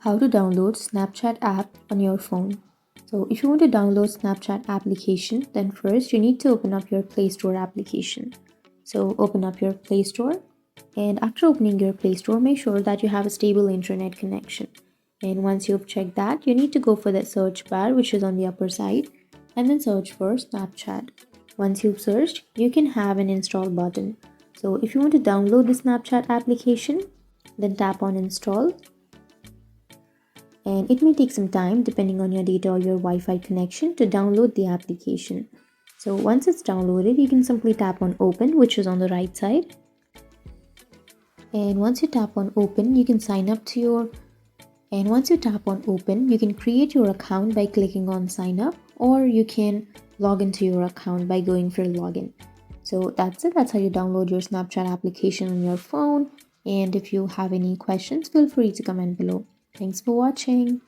How to download Snapchat app on your phone. So if you want to download Snapchat application, then first you need to open up your Play Store application. So open up your Play Store, and after opening your Play Store, make sure that you have a stable internet connection. And once you've checked that, you need to go for the search bar, which is on the upper side, and then search for Snapchat. Once you've searched, you can have an install button. So if you want to download the Snapchat application, then tap on install, and it may take some time depending on your data or your Wi-Fi connection to download the application. So once it's downloaded, you can simply tap on open, which is on the right side. And once you tap on open, you can sign up to your and once you tap on open, you can create your account by clicking on sign up, or you can log into your account by going for login. So that's it. That's how you download your Snapchat application on your phone. And if you have any questions, feel free to comment below. Thanks for watching.